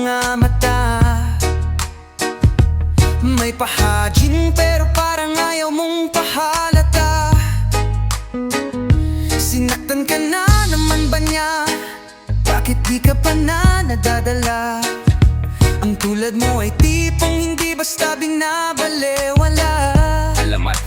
mga mata. May pahading pero parang ayaw mong pahalata. Sinaktan ka na naman ba niya? Bakit di ka pa na nadadala? Ang tulad mo ay tipong hindi basta binabalewala. Alamat,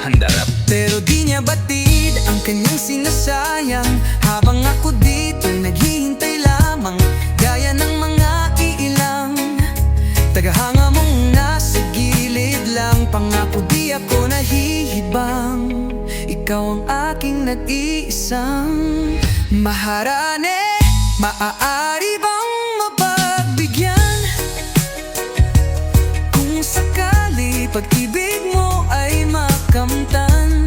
handarap. Pero di niya batid ang kanyang sinasayang, habang ako dito'y naghihintay lamang, gaya ng mga iilang tagahanga mong nasa gilid lang. Pangako di ako nahihibang, ikaw ang aking nag-iisang maharane. Maaari bang mapagbigyan? Kung sakali pag-ibig mo ay makamtan,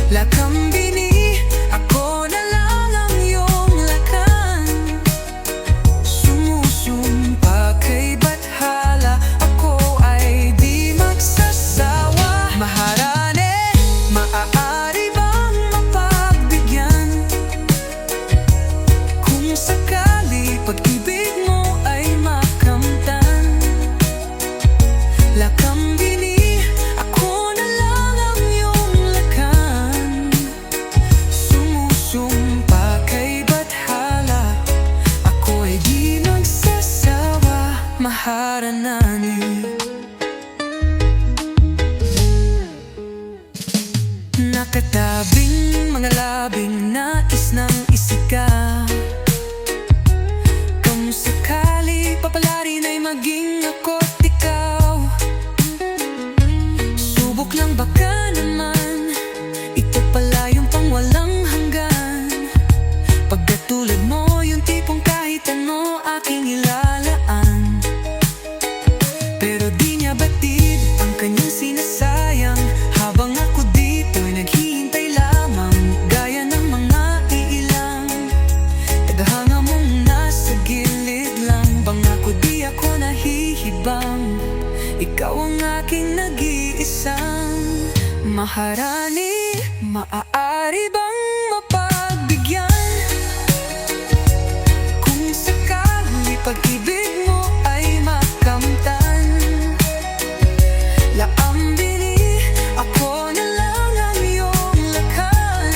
lakambini, ako na lang ang iyong lakan. Sumusumpa kay bathala, ako ay di magsasawa. Maharane, maaari bang mapagbigyan? Kung sakali pag-ibig mo ay makamtan, lakambini, ako na lang ang iyong lakan. Sumusumpa kay bathala, ako ay di magsasawa. Maharanani. Nakatabing mga labing nais ng isika, kung sakali papalarin ay maging ako't ikaw. Subok lang baka naman, ito pala yung pang walang hanggan. Pagkatulad mo, yung tipong kahit ano aking ilalaan. Pero di niya batid ang kanyang sinasayang, habang ako dito'y naghihintay lamang, gaya ng mga iilang tagahanga mong nasa gilid lang. Pangako di ako nahihibang, ikaw ang aking nag-iisang maharani. Maaari bang mapagbigyan? Kung sakali pag-ibig mo ay makamtan, laambini, ako na lang ang iyong lakan.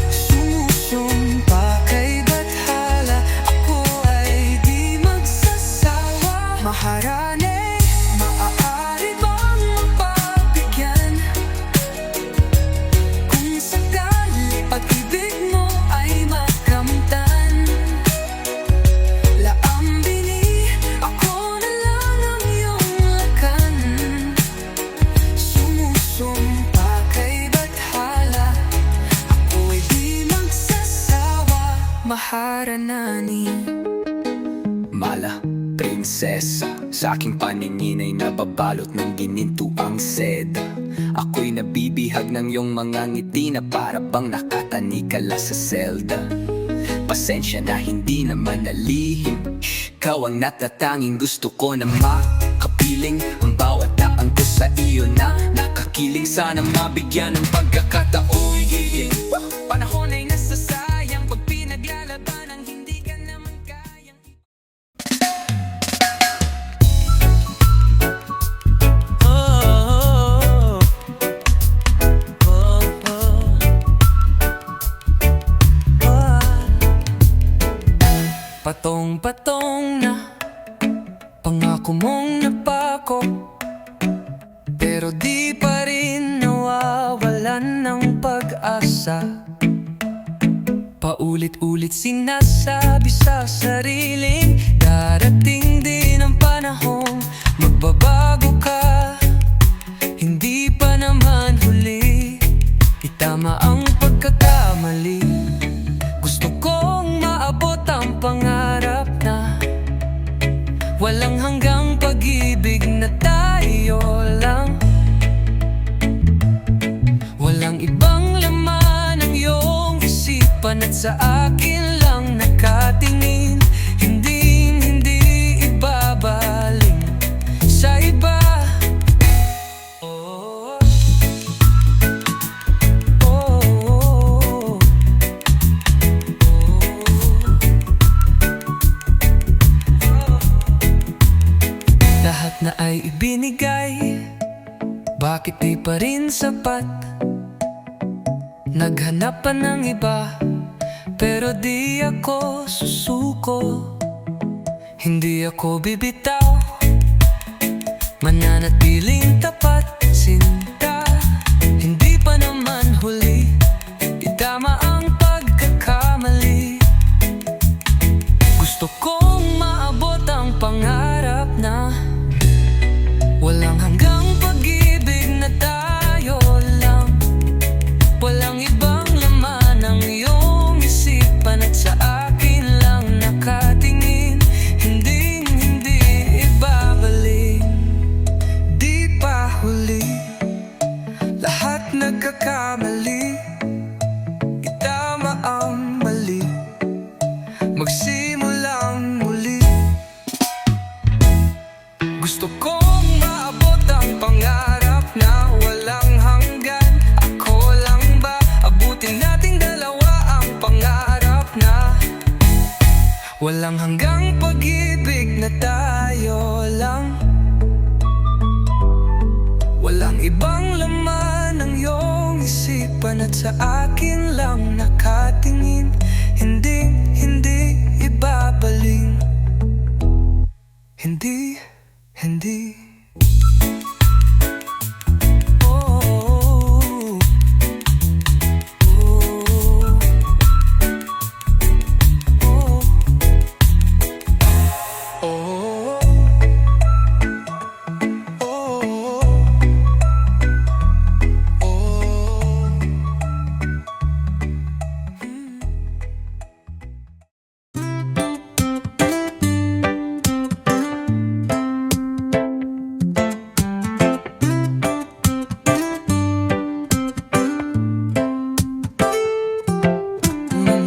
Sumusumpa kay bathala, ako ay di magsasawa. Maharane, maaari bang mapagbigyan? Kung sakali pag-ibig mo ay makamtan, laambini, ako na lang ang iyong lakan. Sumusumpa kay bathala, ako ay di magsasawa. Maharanani. Mala, prinsesa, sa aking paningin ay nababalot ng gininto ang seda. Ako'y nabibihag ng iyong mga ngiti na para bang nakatanikala sa selda. Pasensya na hindi naman nalihim, ikaw ang natatanging gusto ko na makapiling. Ang bawat daan ko sa iyo na nakakiling, sana mabigyan ng pagkakataon. Panahon ay nasasayang pag pinaglalaban ang hindi ka naman kayang. Patong-patong na pangako mong napako, pero di pa rin nawawalan ng pag-asa. Paulit-ulit sinasabi sa sariling, darating din ang panahong magbabago ka. Hindi pa naman huli, itama ang pagkakamali. Gusto kong maabot ang pangarap na walang hanggang pag-ibig na tayo lang. Walang ibang laman ang iyong isipan at sa akin lang nakatingin. Hindi ibabaling sa iba. Bakit di pa rin sapat? Naghanap pa ng iba, pero di ako susuko. Hindi ako bibitaw, mananatiling tapat. Sinta, hindi pa naman huli, itama ang pagkakamali. Gusto kong maabot ang pangarap na walang hanggang pag-ibig na tayo lang. Walang ibang laman ang iyong isipan at sa akin lang nakatingin. Hindi ibabalik, di pa huli, lahat nagkakamali, itama ang mali, magsimulang muli. Gusto kong maabot ang pangarap na walang hanggan. Ako lang ba? Abutin nating dalawa ang pangarap na walang hanggang pag-ibig na tayo lang. Walang ibang laman ang iyong isipan at sa akin lang nakatingin. Hindi ibabaling, hindi oh, oh,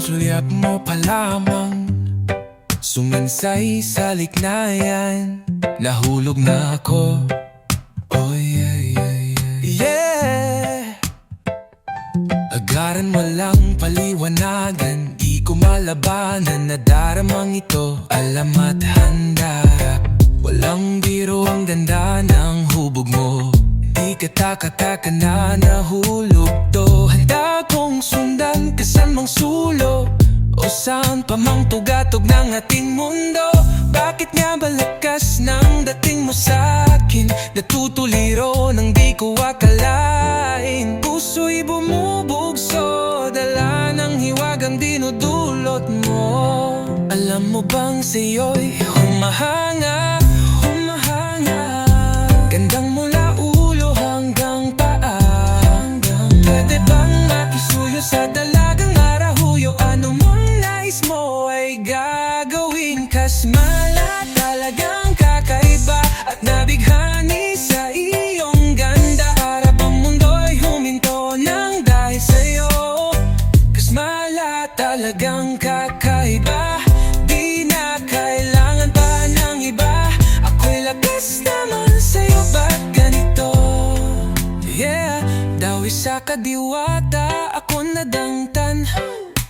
Sulyap mo pa lamang, sumansay sa liknayan. Nahulog na ako, oh yeah. Agaran mo lang paliwanagan, di ko malabanan. Nadaramang ito, alam at handa. Walang biro ang ganda ng hubog mo, di kataka-taka na nahulog to. Handa kong sundan kasan mang sulok o saan pa mang tugatog ng ating mundo. Bakit nga ba lakas ng dating mo sa'kin? Natutuliro nang di ko akalain. Puso'y bumubugso, dala ng hiwagang dinudulot mo. Alam mo bang sa'yo'y humahanga, gandang mula ulo hanggang paa. Pwede bang makisuyo sa dalagang arahuyo? Ano mang nais mo ay gagawin. Kasmala talagang kakaiba at nabighani sa iyong ganda. Para bang mundo'y huminto nang dahil sa'yo. Kasmala talagang kakaiba, di na kailangan pa ng iba. Ako'y lakas naman sa'yo, ba't ganito? Yeah, dawi sa kadiwata ako nadangtan.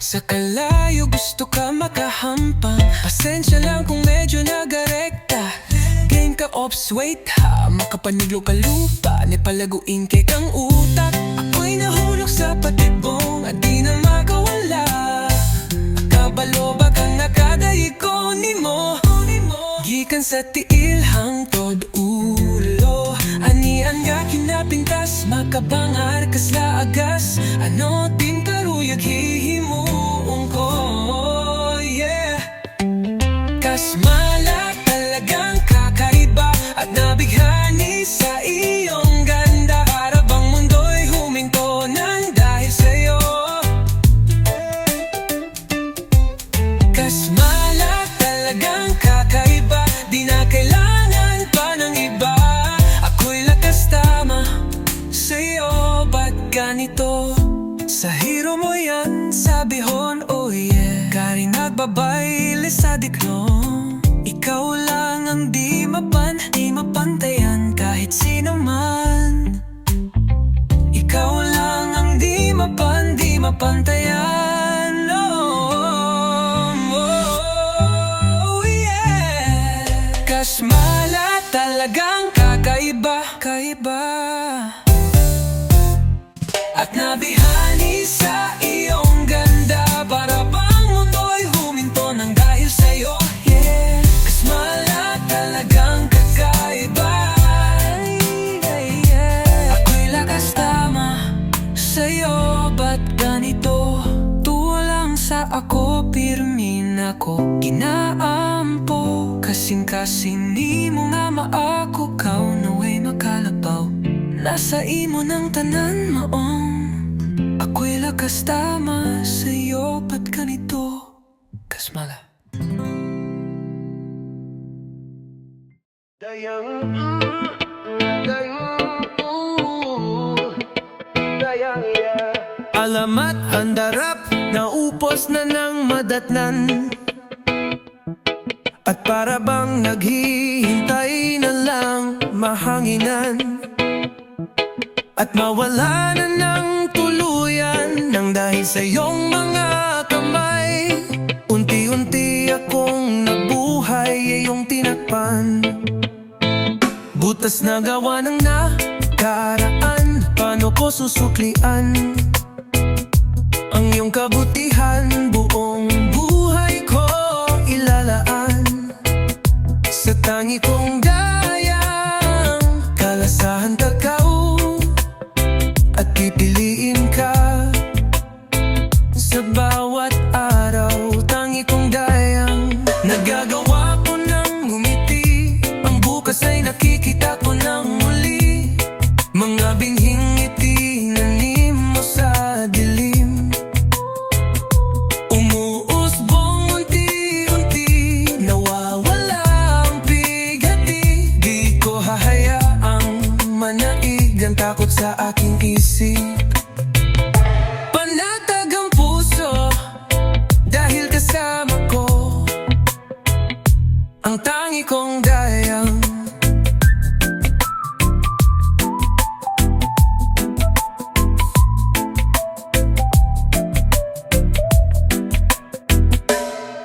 Sa kalayo gusto ka makahampang. Pasensya lang kung medyo nagarekta. Game ka ops, wait ha, makapaniglo ka lupa. Nepalaguin kay kang utak. Ako'y nahulog sa patibong at di na makawala. Kabalo ba kang nakadaig ko ni mo? Gikan sa tiil hangtod ulo. Anian nga kinapintas, makabangar kasla agas. Ano tin karuyag hihimuong ko, yeah. Kasmala talagang kakaiba at nabighani sa iyong ganda. Para bang mundo'y huminto nang dahil sa'yo. Kasmala talagang kakaiba, di na kailangan pa ng iba. Ako'y lakas tama sa'yo, ba't ganito? Sa hiro mo yan, sabihon, oh yeah. Kari nagbabayle sa diklong. Ikaw lang ang di mapantayan kahit sino man. Ikaw lang ang di mapantayan, oh yeah. Kasmala talagang kakaiba. sa iyong ganda, para bang mundo'y huminto ng dahil sa'yo. Yeah, kasmala talagang kakaiba. Ako'y lakas tama sa'yo, ba't ganito? Tuwalang sa ako, pirmin ako ginaampo. Kasing-kasing ni mo nga maako, kaw naway makalabaw. Nasa imo ng tanan maong, ako'y lakas tama sa'yo, ba't ganito? Kasmala. Alamat handarap, naupos na ng madatnan. At para bang naghihintay na lang mahanginan, at mawala na ng tuluyan nang dahil sa iyong mga kamay. Unti-unti akong nabuhay, iyong tinakpan. Butas na gawa ng nakaraan, paano ko susuklian ang iyong kabutihan? Buong buhay ko ilalaan sa tangi kong dayang. Kalasahan takaw at pipiliin ka sa bawat araw. Tangi kong dayang, nagagawa ko ng ngumiti. Ang bukas ay nakikita ko ng muli. Mga binhing ngiti na mo sa dilim, umuusbong unti-unti, nawawala ang bigati. Di ko hahayaang manaig ang takot sa aking isip. Panatag ang puso dahil kasama ko, ang tangi kong dayang.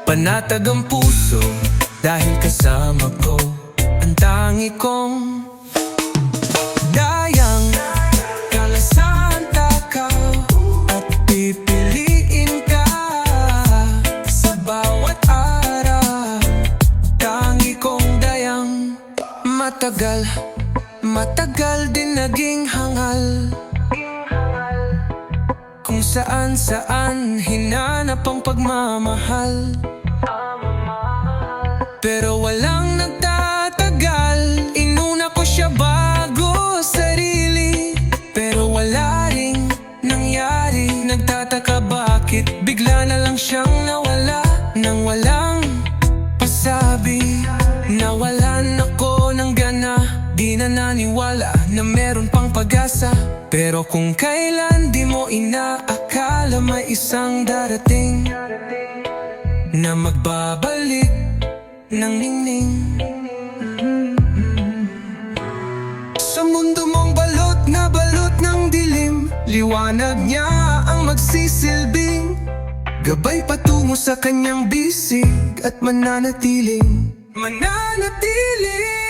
Panatag ang puso dahil kasama ko, ang tangi kong dayang. Kalasahan takaw at pipiliin ka sa bawat araw. Tangi kong dayang. Matagal, matagal din naging hangal, kung saan-saan hinanap ang pagmamahal. Pero walang nagtatagal, inuna ko siya bago sarili. Pero wala ring nangyari, nagtataka bakit bigla na lang siyang nawala. Nang walang pasabi, nawalan ako ng gana. Di na naniwala na meron pang pag-asa. Pero kung kailan di mo inaakala, may isang darating na magbabalik ng ningning. Sa mundo mong balot na balot ng dilim, liwanag niya ang magsisilbing gabay patungo sa kanyang bisig at mananatiling.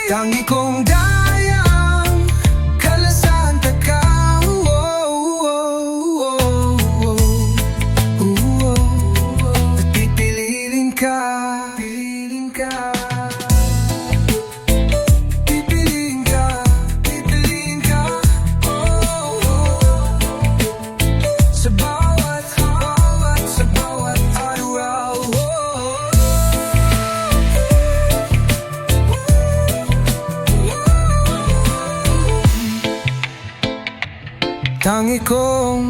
Tangi kong dayang, kalasahan takaw. At pipiliin ka, pipiliin ka, pipiliin ka, pipiliin ka. Sa bawat, sa bawat araw. Tangi kong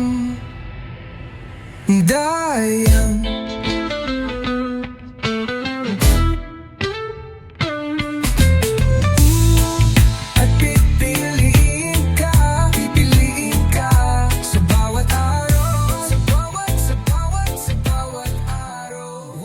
dayang. At pipiliin ka sa bawat araw, sa bawat araw.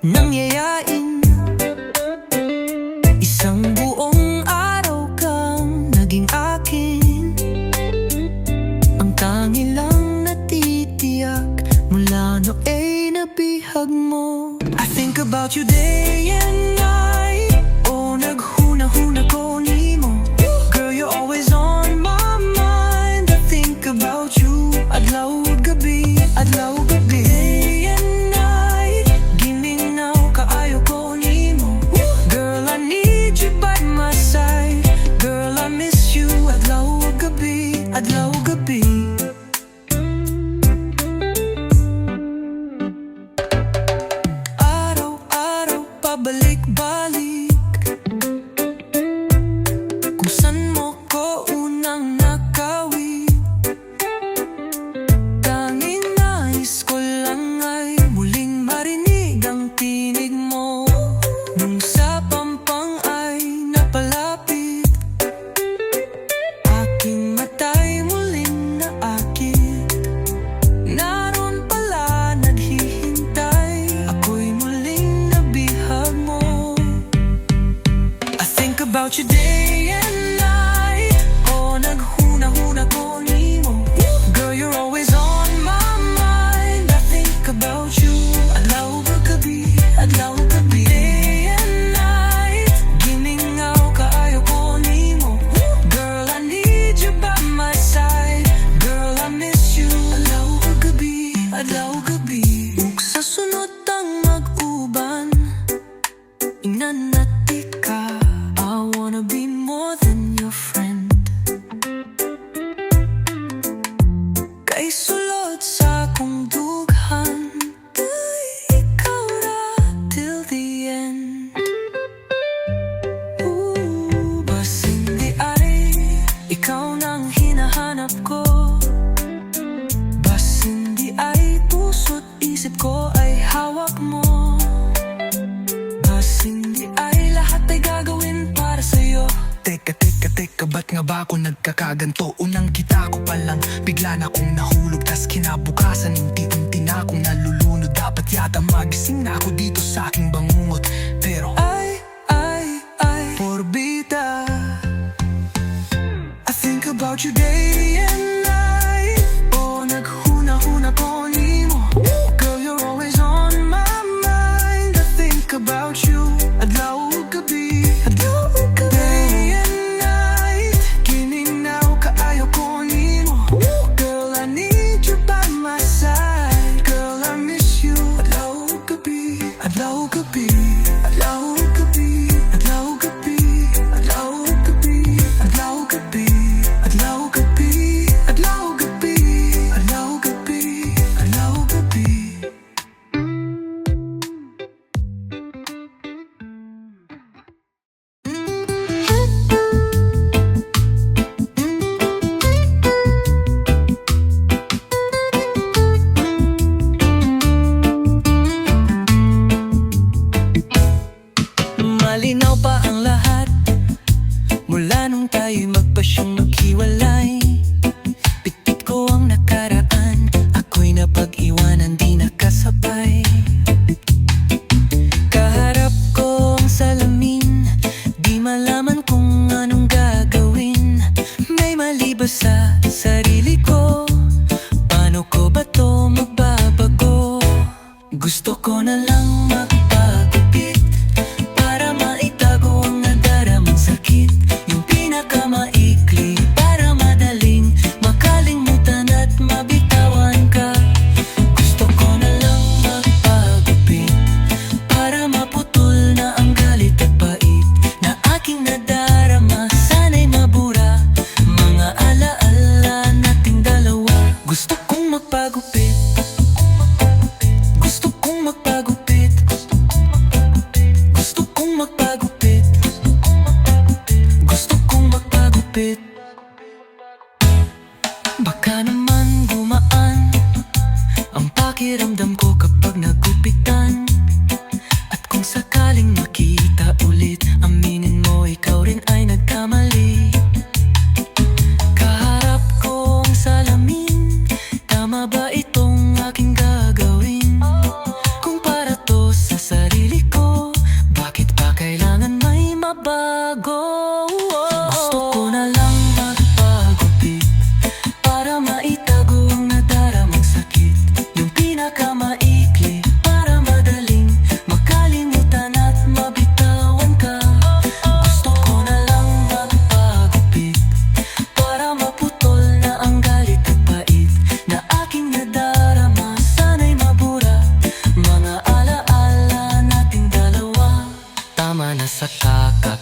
nang yayain. Isang buong araw kang naging akin, ang tangi lang natitiyak mula no'y nabihag mo. I think about you day and night. Oh, naghuna-huna ko ni mo. Girl, you're always on my mind. I think about you adlaw gabi, adlaw gabi. Day and night, giminaw kaayo ko ni mo. Girl, I need you by my side. Girl, I miss you adlaw gabi, adlaw gabi. Araw-araw pabalik-balik, kung san mo ko unang nakawi. Tanging nais ko lang ay muling marinig ang tinig mo. Nung sa pampang ay napalapit, aking mata'y muling naakit. Naroon pala naghihintay, ako'y muling nabihag mo. I think about you day and night. Oh, naghuna-huna ko ni mo. Girl, you're always on my mind. I think about you adlaw gabi, adlaw gabi. Day and night, gimingaw kaayo ko ni mo. Girl, I need you by my side. Girl, I miss you adlaw gabi, adlaw gabi. Ug sa sunod ang mag-uban, inanati ka. I wanna be more than your friend. Kay sulod sa akong dughan, ay ikaw ra till the end. Bas hindi ay ikaw nang hinahanap ko. Bas hindi ay puso't isip ko ay hawak mo. Bas hindi ay lahat ay gagawin para sa'yo. Teka, ba't nga ba ako nagkakaganto? Unang kita ko palang bigla na akong nahulog, tas kinabukasan unti-unti na akong nalulunod. Dapat yata magising na ako dito sa aking bangungot, pero Ay, porbita. I think about you day and night. Oh, naghuna-huna ko ni mo. Girl, you're always on my mind. I think about you adlaw gabi, adlaw gabi. Day and night, giminaw kaayo ko ni mo. Girl, I need you by my side. Girl, I miss you adlaw gabi, adlaw gabi, adlaw gabi, adlaw gabi, adlaw gabi, adlaw gabi, adlaw gabi, adlaw gabi, adlaw gabi, adlaw gabi. Malinaw pa ang lahat mula nung tayo'y magpasyang maghiwalay. Pitit ko ang nakaraan, ako'y napag-iwanan, di nakasabay. Kaharap ko ang salamin, di malaman kung anong gagawin. May mali ba sa sarili ko? Paano ko ba to magbabago? Gusto ko na lang magpagupit para maitago ang nadaramang sakit. Yung pinakamaikli para madaling makalimutan at mabitawan ka. Gusto ko na lang magpagupit para maputol na ang galit at pait na aking nadarama. Sana'y mabura mga alaala nating dalawa. Gusto kong magpagupit, gusto kong magpagupit, gusto kong magpagupit, gusto kong magpagupit. Baka naman gumaan ang pakiramdam ko kapag nagupitan. At kung sakaling makita ulit, aminin mo ikaw rin ay nagkamali. Kaharap ko ang salamin, tama ba itong aking gagawin? Kung para to sa sarili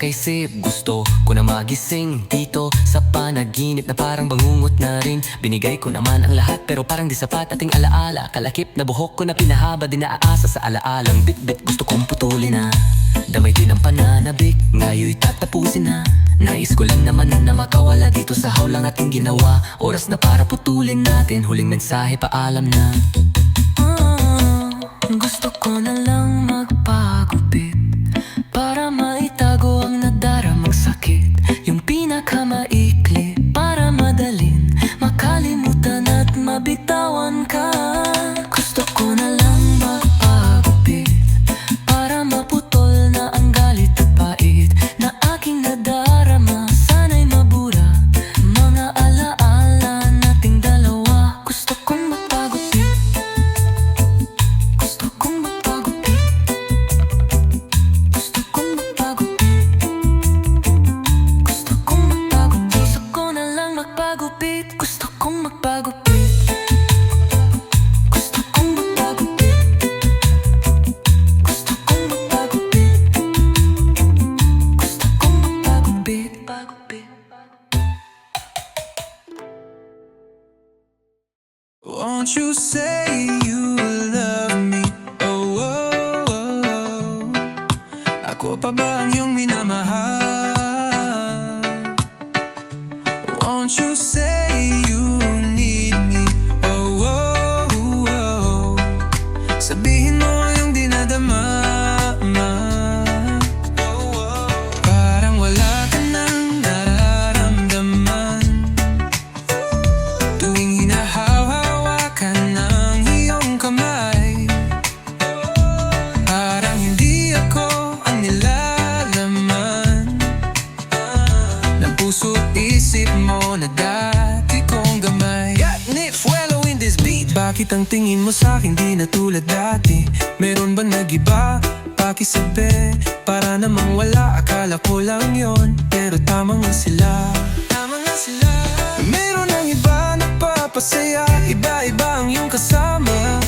nakakaisip. Gusto ko na magising dito sa panaginip na parang bangungot na rin. Binigay ko naman ang lahat pero parang di sapat ating alaala. Kalakip na buhok ko na pinahaba, di naaasa sa alaalang bitbit. Gusto kong putulin na damay din ang pananabik, ngayo'y tatapusin na. Nais ko lang naman na makawala dito sa hawlang ating ginawa. Oras na para putulin natin, huling mensahe paalam na. Gusto ko na lang magpagupit para maitago ang nadaramang sakit. Yung pinakamaikli para madalin makalimutan at mabitawan ka. Gusto ko na lang magpagupit para maputol na ang galit at pait na aking nadarama. Sana'y mabura mga alaala nating dalawa. Gusto kong magpagupit, gusto kong magpagupit, gusto kong magpagupit, gusto kong magpagupit. Gusto ko na lang magpagupit, gusto kong magpagupit, gusto kong magpagupit, gusto kong magpagupit, gusto kong magpagupit, pagupit. Won't you say you love me? Oh, oh, oh, oh. Ako pa ba ang iyong minamahal? Won't you say you need me? Oh, oh, oh. Sabihin mo ang iyong dinadama. Parang wala ka nang nararamdaman tuwing hinahawakan ng iyong kamay. Parang hindi ako ang nilalaman ng puso't isip mo na dati kong gamay. Catnip, swallow in this beat. Bakit ang tingin mo sa'kin di na tulad dati? Meron ba nag-iba? Pakisabi, para namang wala. Akala ko lang yon, pero tama nga sila. Tama nga sila. Meron ang iba nagpapasaya, iba-iba ang iyong kasama.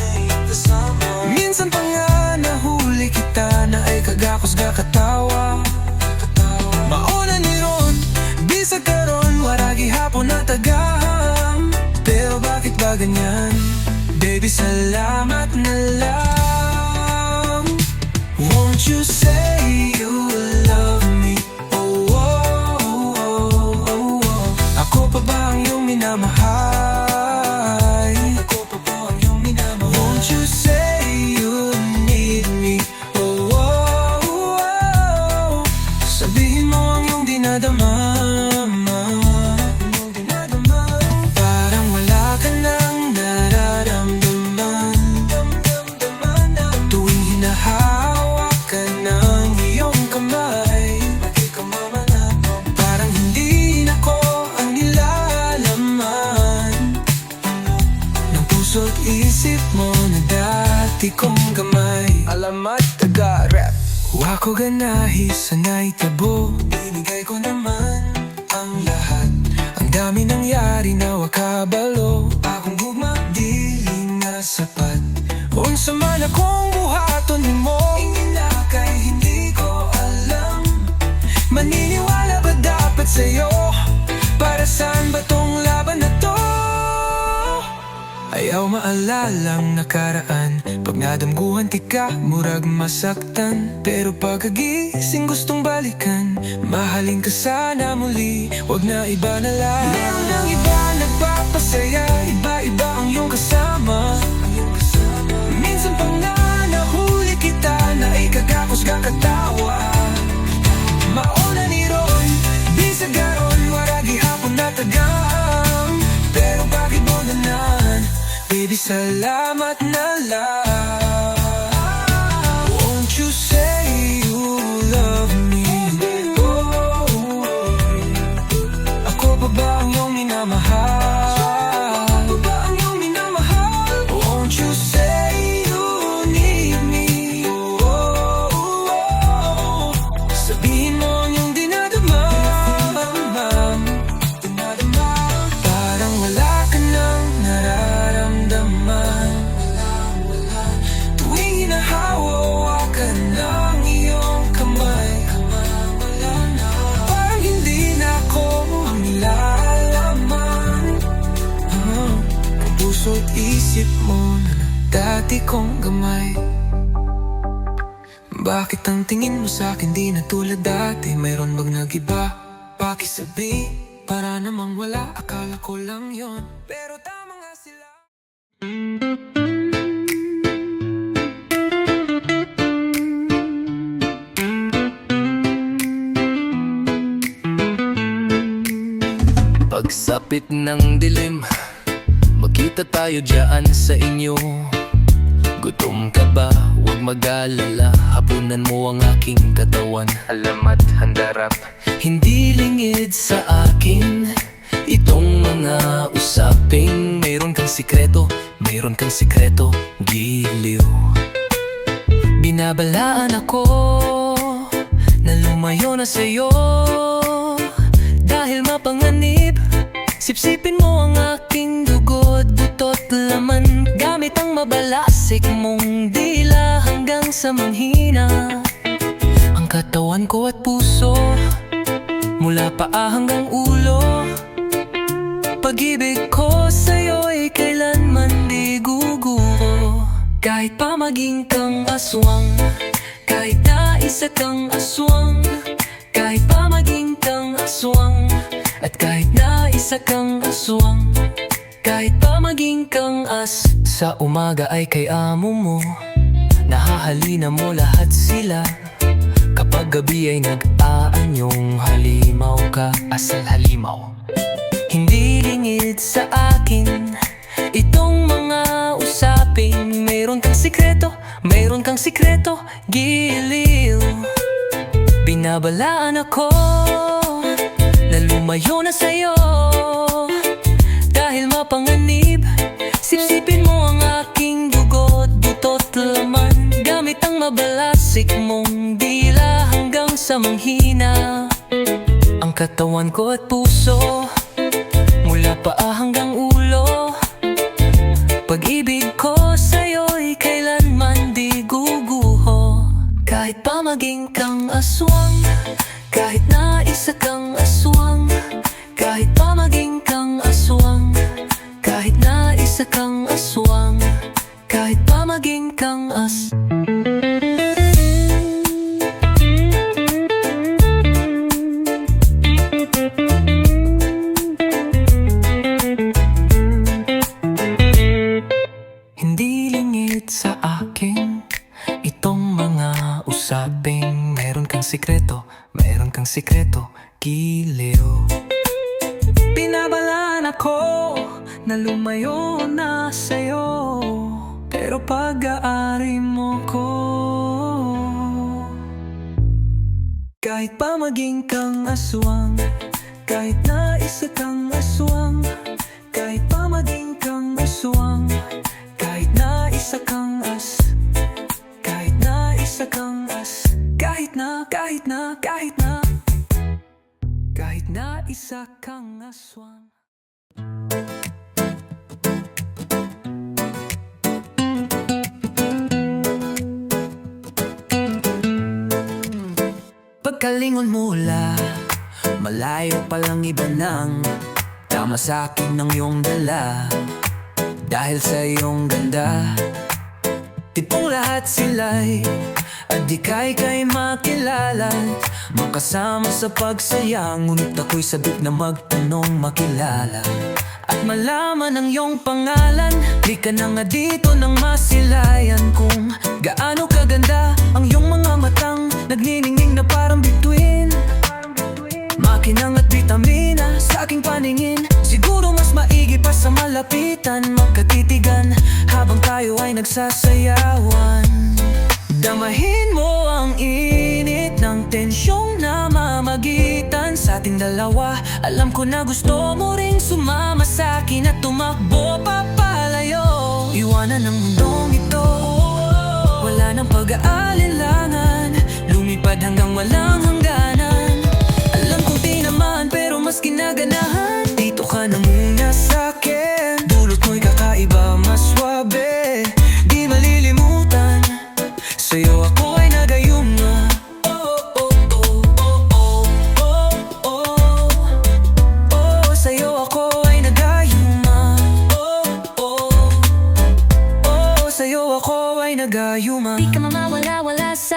Minsan pa nga nahuli kita na ay kagakos kakatawa. Mauna ni ron, bisag karon, waragi hapon na tagaham. Pero bakit ba ganyan? Baby, salamat na lang. Won't you say you love me? Oh, oh, oh, oh, oh. Ako pa ba ang iyong minamahal? Ako pa ba ang iyong minamahal? Won't you say you need me? Oh, oh, oh. Sabihin mo ang iyong dinadama. Parang wala ka nang nararamdaman tuwing hinahawak ka ng iyong kamay. Parang hindi na ko ang nilalaman ng puso't isip mo na dati kong gamay. Alamat taga-rap. Wako ganahi sanay tabo, binigay ko naman ang lahat. Ang dami nangyari na wakabalo, akong gugma dili nga sapat. Unsa man akong buhaton mo, ingina kay hindi ko alam. Maniniwala ba dapat sa'yo? Para saan ba tong laban na to? Ayaw maalalang nakaraan, pag nadamguhan tika, murag masaktan. Pero pagkagising gustong balikan, mahalin ka sana muli, wag na iba na lang. Meron ang iba nagpapasaya, iba-iba ang iyong kasama. Minsan pang nahuli kita na ikagakos kakatawa. Mauna ni ron, bisag garon, waragi hapon na tagam. Pero bakit mo nanan? Baby, salamat na lang. Won't you say you love me? Oh, ako pa ba ang iyong minamahal? Ako pa ba ang iyong minamahal? isip mo na dati kong gamay? Bakit ang tingin mo sa'kin di na tulad dati? Mayroon bang nag-iba? Pakisabi, para namang wala. Akala ko lang yon, pero tama nga sila. Pagsapit ng dilim, magkita tayo dyan sa inyo. Gutom ka ba? Huwag mag-alala, hapunan mo ang aking katawan. Alamat, handarap, hindi lingid sa akin itong mga usaping. Mayroon kang sikreto, giliw. Binabalaan ako na lumayo na sa'yo, dahil mapanganib. Sipsipin mo ang aking dugo't butot laman, gamit ang mabalasik mong dila hanggang sa manghina ang katawan ko at puso, mula paa hanggang ulo. Pag-ibig ko sa'yo'y kailanman di guguho. Kahit pa maging kang aswang, kahit na isa kang aswang, kahit pa maging kang aswang, at kahit na isa kang aswang, kahit pa maging kang as. Sa umaga ay kay amo mo, nahahalina mo lahat sila. Kapag gabi ay nag-aanyong halimaw ka, asal halimaw. Hindi lingid sa akin itong mga usaping. Mayroon kang sikreto, giliw. Binabalaan ako na lumayo na sa'yo, dahil mapanganib. Sipsipin mo ang aking dugo't butot laman, gamit ang mabalasik mong dila hanggang sa manghina ang katawan ko at puso, mula paa hanggang ulo. Pag-ibig ko sa'yo'y kailanman di guguho. Kahit pa maging kang aswang, kahit na isa kang aswang, kahit pa maging kang aswang, kahit na isa kang aswang, kahit pa maging kang as. Hindi lingid sa akin itong mga usaping. Meron kang sikreto, giliw. Binabalaan ako na lumayo na sa'yo, pero pag-aari mo ko. Kahit pa maging kang aswang, kahit na isa kang aswang, kahit pa maging kang aswang, kahit na isa kang as, kahit na isa kang as, kahit na isa kang aswang. Pagkalingon mula malayo palang iba nang tama sa'kin ng iyong dala. Dahil sa iyong ganda, tipong lahat sila'y adikay kay makilala, makasama sa pagsaya. Ngunit ako'y sabik na magtanong makilala at malaman ang iyong pangalan. Di ka na nga dito nang masilayan kung gaano kaganda ang iyong mga matang nagniningning na parang bituin. Makinang at vitamina sa aking paningin, siguro mas maigi pa sa malapitan, magkatitigan habang tayo ay nagsasayawan. Damahin mo ang init ng tensyong namamagitan sa ating dalawa. Alam ko na gusto mo ring sumama sa'kin at tumakbo papalayo. Iwanan ang mundong ito, wala nang pag-aalinlangan, lumipad hanggang walang hangganan. Alam kong di naman pero mas kinaganahan, dito ka na muna sa'kin. Dulot mo'y kakaiba, mas swabe, di malilimutan. Sa'yo ako ay nagayuma. Sa'yo ako ay nagayuma.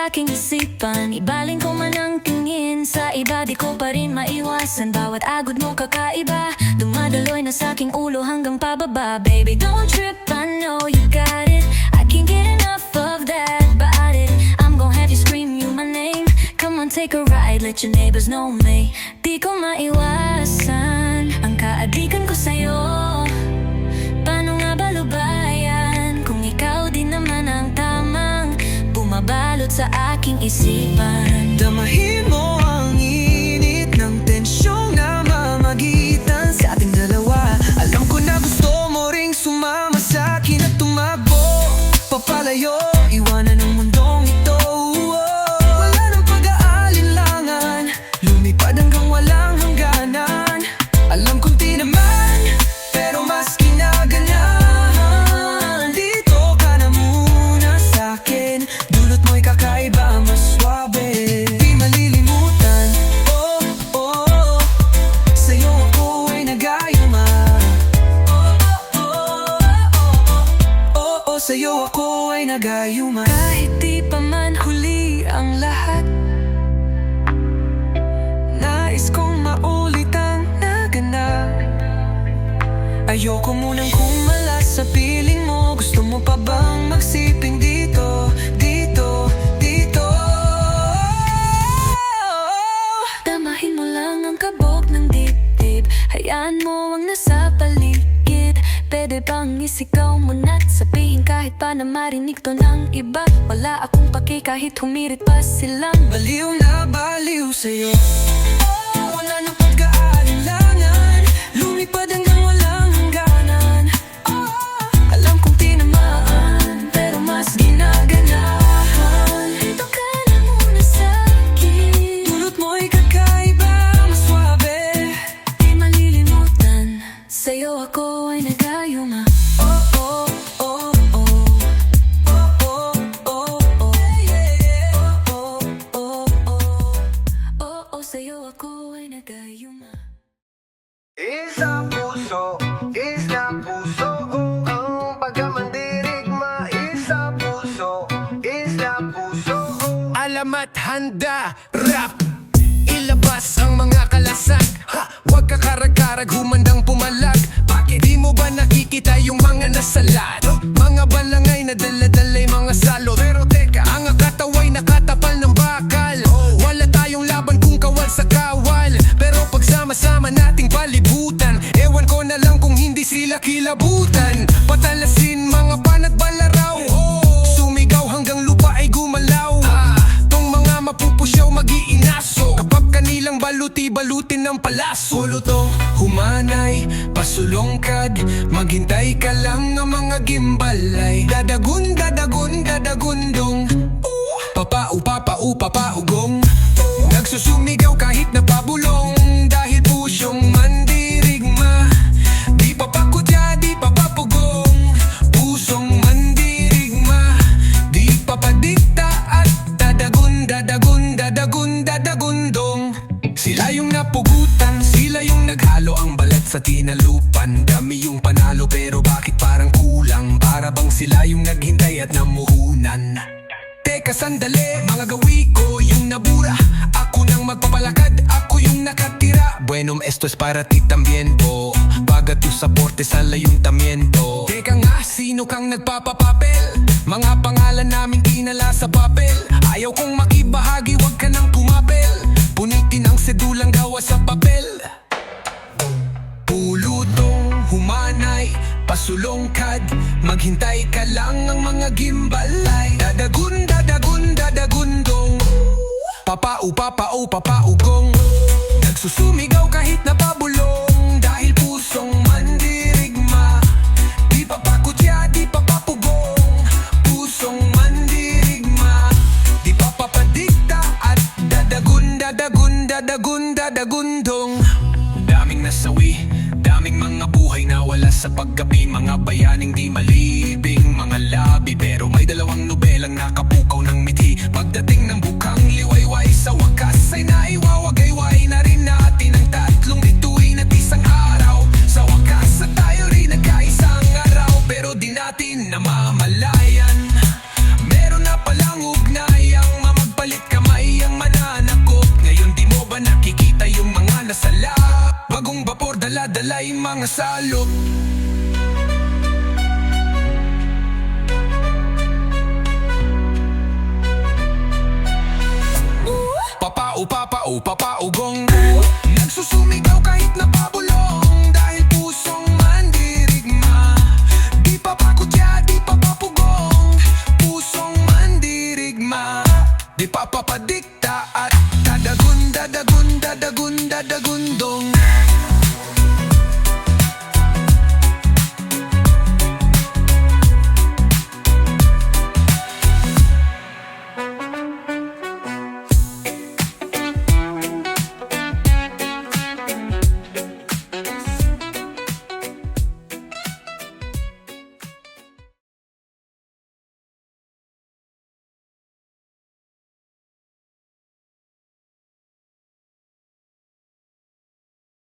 sa aking isipan. Ibaling ko man ang tingin sa iba, di ko pa rin maiwasan. Bawat agod mo kakaiba, dumadaloy na sa aking ulo hanggang pababa. Baby, don't trip, I know you got it. I can't get enough of that body. I'm gon' have you scream you my name. Come on, take a ride, let your neighbors know me. Di ko maiwasan ang kaadikan ko sa'yo. Paano nga ba lubayan kung ikaw din naman ang tamang bumabalot sa aking isipan? Damahin mo ang init ng tensyong namamagitan sa ating dalawa. Alam ko na gusto mo ring sumama sa akin at tumakbo papalayo, iwanan ang mundong ito. Wala nang pag-aalinlangan, lumipad hanggang walang hangganan. Alam kong di naman, pero mas kinaganahan. Dito ka na muna sa'kin, dulot mo'y kakaiba, mas swabe. Di malilimutan, oh, oh, oh, sa'yo ako ay nagayuma. Oh, oh, oh, oh, oh, sa'yo ako ay nagayuma. Kahit di pa man huli ang lahat, nais kong maulit ang naganap. Ayoko munang kumala sa piling mo. Gusto mo pa bang magsiping dito, dito, dito? Damahin mo lang ang kabog ng dibdib, hayaan mo ang nasa paligid. Pwede bang isigaw mo na't sabihin kahit pa na marinig to ng iba? Wala akong paki kahit humirit pa silang Baliw na baliw sa'yo. Oh, wala nang pag-aalinlangan, lumipad hanggang walang hangganan. oh, alam kong tinamaan, pero mas ginaganahan. Dito ka na muna sa'kin, Dulot mo'y kakaiba, mas swabe. di malilimutan, sa'yo ako ay nagayuma. Oh, oh, oh, oh. Oh, oh, oh, oh. Oh, oh, oh, oh, sa'yo ako ay nagayuma. Isang puso, isang puso, ang pagkamandirigma. Isang puso, isang puso. Alamat handa, rap. Ilabas ang mga kalasak, ha! Huwag ka karag-karag, humandang pumalag. Bakit di mo ba nakikita yung mga nasalat? Mga balangay na dala-dalay mga salot. Pero teka, ang akataway nakatapal ng bakal. Wala tayong laban kung kawal sa kawal, pero pagsama-sama nating palibutan. Ewan ko na lang kung hindi sila kilabutan. Patalasin mga panat balaraw, sumigaw hanggang lupa ay gumalaw. Tong mga mapupusyaw mag-iinaso, kapag kanilang baluti-balutin ng palaso. Lutong humanay, pasulongkad, maghintay ka lang ng mga gimbalay. Dadagun, dadagun, dadagundong, papau, papau, papaugong. Nagsusumigaw kahit napabulong, dahil pusyong mandirigma. Di papakutya, di papapugong, pusong mandirigma. Di papadikta at dadagun, dadagun, dadagun, dadagundong. Sila yung napugutan, sila yung naghalo ang balat sa tinalupan. Dami yung panalo pero bakit parang kulang? Para bang sila yung naghintay at namuhunan? Teka sandali, mga gawi ko yung nabura. Ako nang magpapalakad, ako yung nakatira. Bueno, esto es para ti también, bo. Paga tu soporte sa layuntamiento. Teka nga, sino kang nagpapapapel? Mga pangalan namin kinala sa papel. Ayaw kong makibahagi, wag ka nang pumapel. Punitin ang sedulang gawa sa papel. Pulutong humanay, pasulongkad, maghintay ka lang ang mga gimbalay. Dadagun, dadagun, dadagundong, papau, papau, papaugong. Nagsusumigaw kahit napabulong, dahil pusong mandirigma. Di papakutya, di papapugong, pusong mandirigma. Di papapadikta at dadagun, dadagun, dadagun, dadagundong. Daming nasawi, daming mga buhay na wala sa paggabi. Mga bayaning di malibing, mga labi. Pero may dalawang nobelang nakapukaw ng mithi. Pagdating ng bukang liwayway, sa wakas ay naiwawagayway na rin natin ang tatlong bituin at isang araw. Sa wakas sa tayo rin nagkaisang araw, pero di natin namamalayan. Meron na palang ugnayang mga salot. Papau, papau, gonggo. Nagsusumigaw kahit napabulong dahil pusong mandirigma. Di papakutya, di papapugong, pusong mandirigma. Di papapadikta at dadagun, dadagun, dadagun, dadagun.